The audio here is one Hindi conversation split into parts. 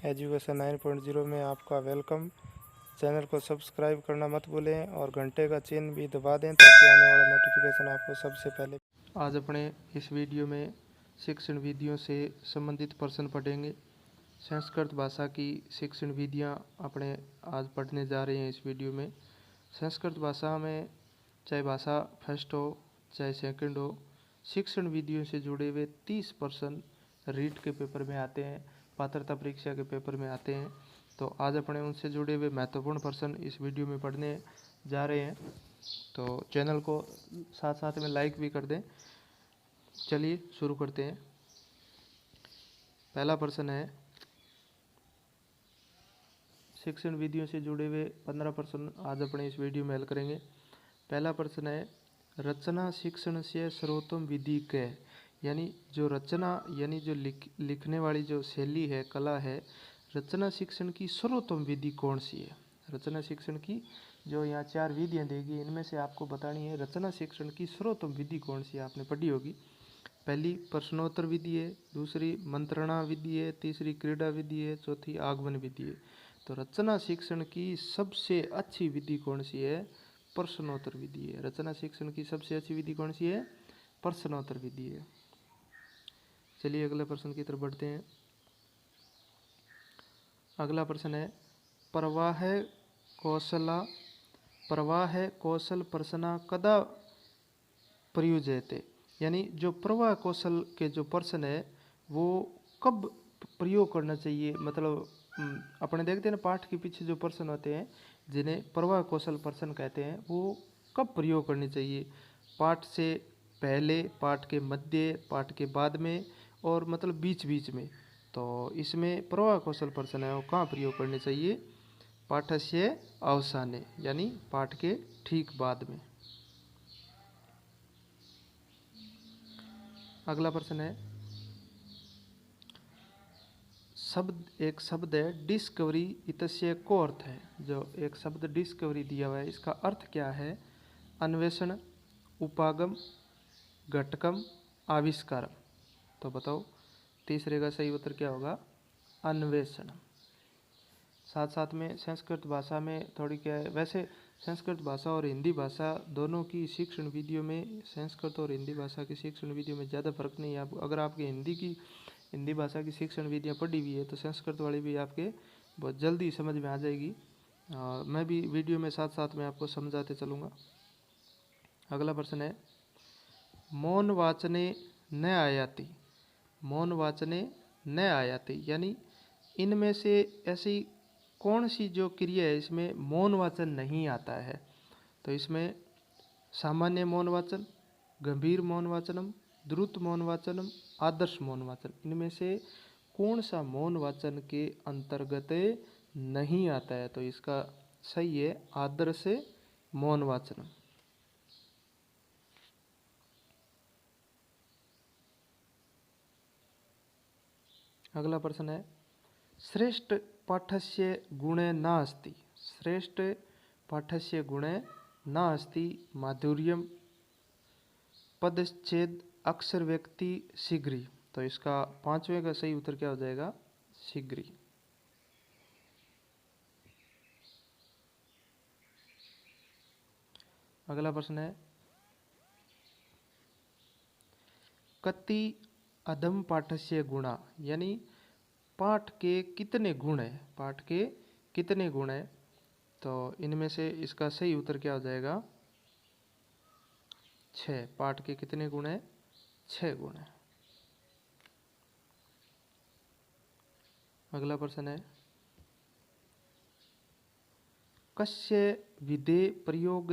एजुकेशन 9.0 में आपका वेलकम। चैनल को सब्सक्राइब करना मत भूलें और घंटे का चिन्ह भी दबा दें ताकि आने वाला नोटिफिकेशन आपको सबसे पहले। आज अपने इस वीडियो में शिक्षण विधियों से संबंधित प्रश्न पढ़ेंगे। संस्कृत भाषा की शिक्षण विधियाँ अपने आज पढ़ने जा रहे हैं इस वीडियो में। संस्कृत भाषा में चाहे भाषा फर्स्ट हो चाहे सेकंड हो, शिक्षण विधियों से जुड़े हुए 30 प्रश्न रीट के पेपर में आते हैं, पात्रता परीक्षा के पेपर में आते हैं। तो आज अपने उनसे जुड़े हुए महत्वपूर्ण प्रश्न इस वीडियो में पढ़ने जा रहे हैं। तो चैनल को साथ साथ में लाइक भी कर दें। चलिए शुरू करते हैं। पहला प्रश्न है, शिक्षण विधियों से जुड़े हुए 15 प्रश्न आज अपने इस वीडियो में हल करेंगे। पहला प्रश्न है, रचना शिक्षण से सर्वोत्तम विधि कै? यानी जो रचना यानी जो लिखने वाली जो शैली है, कला है, रचना शिक्षण की सर्वोत्तम विधि कौन सी है? रचना शिक्षण की जो यहाँ 4 विधियाँ देगी, इनमें से आपको बतानी है रचना शिक्षण की सर्वोत्तम विधि कौन सी है। आपने पढ़ी होगी। पहली प्रश्नोत्तर विधि है, दूसरी मंत्रणा विधि है, तीसरी क्रीड़ा विधि है, चौथी आगमन विधि है। तो रचना शिक्षण की सबसे अच्छी विधि कौन सी है? प्रश्नोत्तर विधि है। रचना शिक्षण की सबसे अच्छी विधि कौन सी है? प्रश्नोत्तर विधि है। चलिए अगले प्रश्न की तरफ बढ़ते हैं। अगला प्रश्न है, प्रवाह कौशल प्रश्न कदा प्रयुज्यते? यानी जो प्रवाह कौशल के जो प्रश्न है वो कब प्रयोग करना चाहिए? मतलब अपने देखते हैं ना, पाठ के पीछे जो प्रश्न होते हैं जिन्हें प्रवाह कौशल प्रश्न कहते हैं, वो कब प्रयोग करनी चाहिए? पाठ से पहले, पाठ के मध्य, पाठ के बाद में और मतलब बीच बीच में। तो इसमें प्रवाह कौशल प्रश्न है वो कहाँ प्रयोग करने चाहिए? पाठस्य अवसाने, यानी पाठ के ठीक बाद में। अगला प्रश्न है, एक शब्द है डिस्कवरी, इतस्य को अर्थ है। जो एक शब्द डिस्कवरी दिया हुआ है, इसका अर्थ क्या है? अन्वेषण, उपागम, घटकम, आविष्कार। तो बताओ तीसरे का सही उत्तर क्या होगा? अन्वेषण। साथ साथ में संस्कृत भाषा में थोड़ी क्या है, वैसे संस्कृत भाषा और हिंदी भाषा दोनों की शिक्षण विधियों में, संस्कृत और हिंदी भाषा की शिक्षण विधियों में ज़्यादा फर्क नहीं है। आप अगर आपकी हिंदी भाषा की शिक्षण विधियाँ पढ़ी हुई है तो संस्कृत वाली भी आपके बहुत जल्दी समझ में आ जाएगी। मैं भी वीडियो में साथ साथ में आपको समझाते चलूँगा। अगला प्रश्न है, मौन वाचने न आयाति। मौन वाचने न आयाति यानी इनमें से ऐसी कौन सी जो क्रिया है इसमें मौन वाचन नहीं आता है? तो इसमें सामान्य मौन वाचन, गंभीर मौन वाचनम, द्रुत मौन वाचनम, आदर्श मौन वाचन, इनमें से कौन सा मौन वाचन के अंतर्गत नहीं आता है? तो इसका सही है आदर्श मौन वाचनम। अगला प्रश्न है, श्रेष्ठ पाठस्य गुणे नास्ति। श्रेष्ठ पाठस्य गुणे नास्ति माधुर्यम, पदच्छेद, अक्षर व्यक्ति, शीघ्री। तो इसका 5वें का सही उत्तर क्या हो जाएगा? शीघ्री। अगला प्रश्न है, कति अधम पाठस्य गुणा, यानी पाठ के कितने गुण है? पाठ के कितने गुण है? तो इनमें से इसका सही उत्तर क्या हो जाएगा? 6। पाठ के कितने गुण है? 6 गुण है। अगला प्रश्न है, कस्य विधे प्रयोग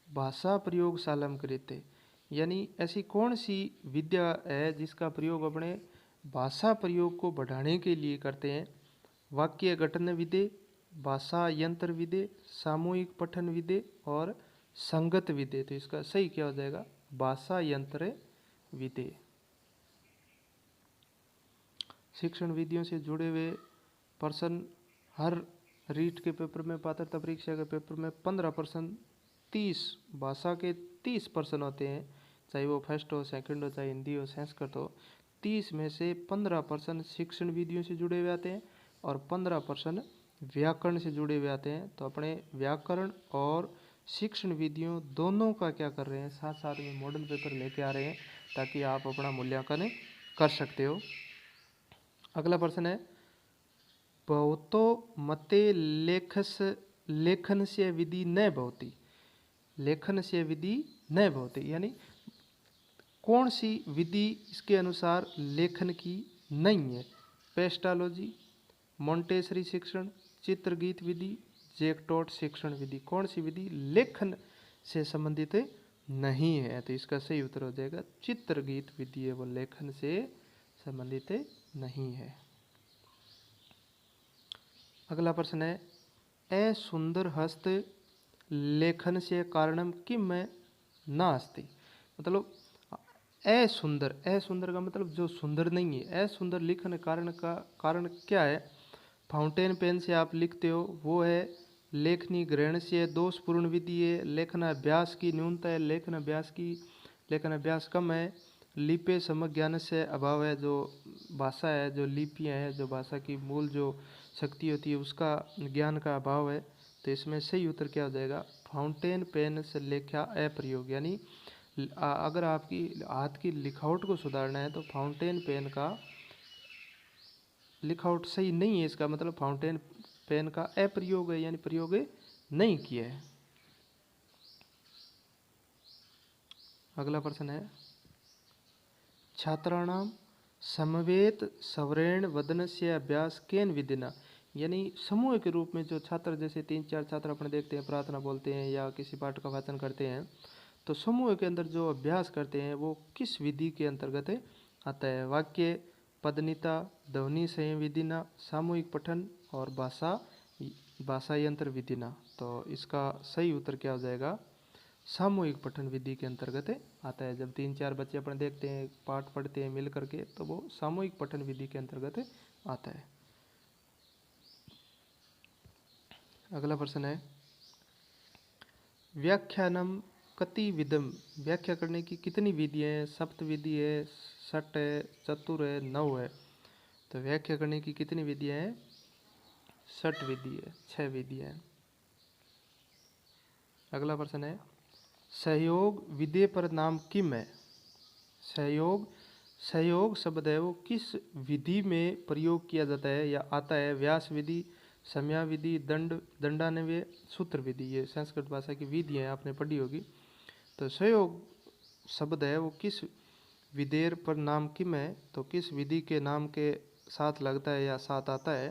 भाषा प्रयोगशाला में करते? यानी ऐसी कौन सी विद्या है जिसका प्रयोग अपने भाषा प्रयोग को बढ़ाने के लिए करते हैं? वाक्य गठन विधि, भाषा यंत्र विधि, सामूहिक पठन विधि और संगत विधि। तो इसका सही क्या हो जाएगा? भाषा यंत्र विधि। शिक्षण विधियों से जुड़े हुए प्रश्न हर रीट के पेपर में, पात्रता परीक्षा के पेपर में 15 प्रश्न, 30 भाषा के 30 प्रश्न होते हैं, चाहे वो फर्स्ट हो, सेकंड हो, चाहे हिंदी हो, संस्कृत हो। 30 में से 15 प्रश्न शिक्षण विधियों से जुड़े हुए आते हैं, और 15% व्याकरण से जुड़े हुए आते हैं। तो अपने व्याकरण और शिक्षण विधियों दोनों का क्या कर रहे हैं, साथ साथ में मॉडल पेपर लेके आ रहे हैं ताकि आप अपना मूल्यांकन कर सकते हो। अगला प्रश्न है, भवतो मते लेखन से विधि न भवती। लेखन से विधि न भवती यानी कौन सी विधि इसके अनुसार लेखन की नहीं है। पेस्टालॉजी, मोंटेसरी शिक्षण, चित्रगीत विधि, जैकटॉट शिक्षण विधि। कौन सी विधि लेखन से संबंधित नहीं है। तो इसका सही उत्तर हो जाएगा चित्रगीत विधि है, वो लेखन से संबंधित नहीं है। अगला प्रश्न है, ए सुंदर हस्त लेखन से कारणम किम में ना अस्ति। मतलब ए सुंदर का मतलब जो सुंदर नहीं है। ए सुंदर लिखन कारण का कारण क्या है। फाउंटेन पेन से आप लिखते हो वो है लेखनी ग्रहण से दोषपूर्ण विधि है। लेखन अभ्यास की न्यूनता है, लेखन अभ्यास कम है। लिपि समग्र ज्ञान से अभाव है, जो भाषा है, जो लिपियाँ हैं, जो भाषा की मूल जो शक्ति होती है उसका ज्ञान का अभाव है। तो इसमें सही उत्तर क्या हो जाएगा, फाउंटेन पेन से लेखा अप्रयोग। यानी अगर आपकी हाथ की लिखावट को सुधारना है तो फाउंटेन पेन का लिखावट सही नहीं है, इसका मतलब फाउंटेन पेन का अप्रयोग है, यानी प्रयोग नहीं किया है। अगला प्रश्न है, छात्राणाम समवेत सवरेण वदन से अभ्यास केन विधिना। यानी समूह के रूप में जो छात्र, जैसे 3-4 छात्र अपने देखते हैं प्रार्थना बोलते हैं या किसी पाठ का वाचन करते हैं, तो समूह के अंदर जो अभ्यास करते हैं वो किस विधि के अंतर्गत आता है। वाक्य, पदनीता, ध्वनि संयम विधिना, सामूहिक पठन और भाषा यंत्र विधिना। तो इसका सही उत्तर क्या हो जाएगा, सामूहिक पठन विधि के अंतर्गत आता है। जब 3-4 बच्चे अपने देखते हैं, पाठ पढ़ते हैं मिल करके, तो वो सामूहिक पठन विधि के अंतर्गत आता है। अगला प्रश्न है, व्याख्यानम कति विधम। व्याख्या करने की कितनी विधियाँ हैं। सप्त विधि है, षट है, चतुर है, 9 है। तो व्याख्या करने की कितनी विधियाँ हैं, 6 विधि है, 6 विधियाँ हैं। अगला प्रश्न है, सहयोग विधेय पर नाम किम है। सहयोग शब्द है वो किस विधि में प्रयोग किया जाता है या आता है। व्यास विधि, समया विधि, दंडान्वय, सूत्र विधि। ये संस्कृत भाषा की विधि है, आपने पढ़ी होगी। तो सहयोग शब्द है वो किस विधेय पर नाम किम है, तो किस विधि के नाम के साथ लगता है या साथ आता है।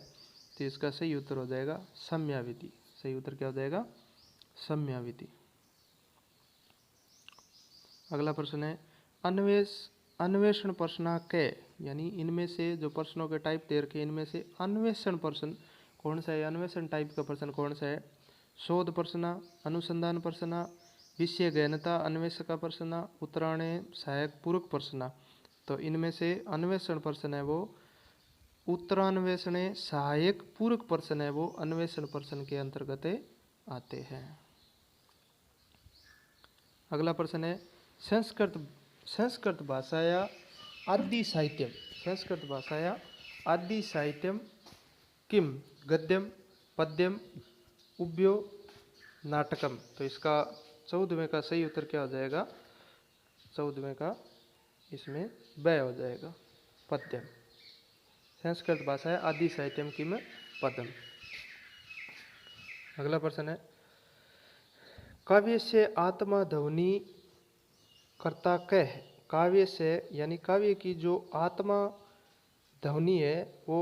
तो इसका सही उत्तर हो जाएगा सम्या विधि। सही उत्तर क्या हो जाएगा, सम्या विधि। अगला प्रश्न है, अन्वेषण प्रश्न के। यानी इनमें से जो प्रश्नों के टाइप दे रखे, इनमें से अन्वेषण प्रश्न कौन सा है, अन्वेषण टाइप का प्रश्न कौन सा है। शोध प्रश्न, अनुसंधान प्रश्न, विषय गहनता अन्वेषक का प्रश्न, उत्तरायण सहायक पूरक प्रश्न। तो इनमें से अन्वेषण प्रश्न है वो उत्तरान्वेषण सहायक पूरक प्रश्न है वो अन्वेषण प्रश्न के अंतर्गत आते हैं। अगला प्रश्न है, संस्कृत भाषाया आदि साहित्यम। संस्कृत भाषाया आदि साहित्यम किम, गद्यम, पद्यम, उभयो, नाटकम। तो इसका 14वें का सही उत्तर क्या हो जाएगा, 14वें का इसमें ब हो जाएगा, पद्यम। संस्कृत भाषाया आदि साहित्यम किम पद्यम। अगला प्रश्न है, काव्य से आत्मा ध्वनि कर्ता कह है। काव्य से यानी काव्य की जो आत्मा ध्वनि है वो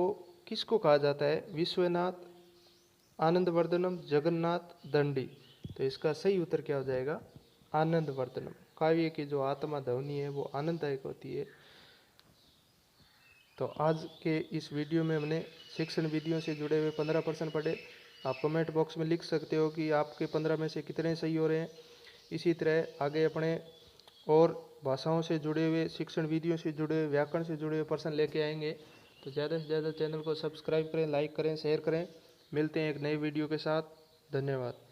किसको कहा जाता है। विश्वनाथ, आनंदवर्धनम, जगन्नाथ, दंडी। तो इसका सही उत्तर क्या हो जाएगा, आनंदवर्धनम। काव्य की जो आत्मा ध्वनि है वो आनंददायक होती है। तो आज के इस वीडियो में हमने शिक्षण विधियों से जुड़े हुए 15 प्रश्न पढ़े। आप कमेंट बॉक्स में लिख सकते हो कि आपके 15 में से कितने सही हो रहे हैं। इसी तरह आगे अपने और भाषाओं से जुड़े हुए, शिक्षण विधियों से जुड़े हुए, व्याकरण से जुड़े हुए प्रश्न लेके आएंगे। तो ज़्यादा से ज़्यादा चैनल को सब्सक्राइब करें, लाइक करें, शेयर करें। मिलते हैं एक नई वीडियो के साथ। धन्यवाद।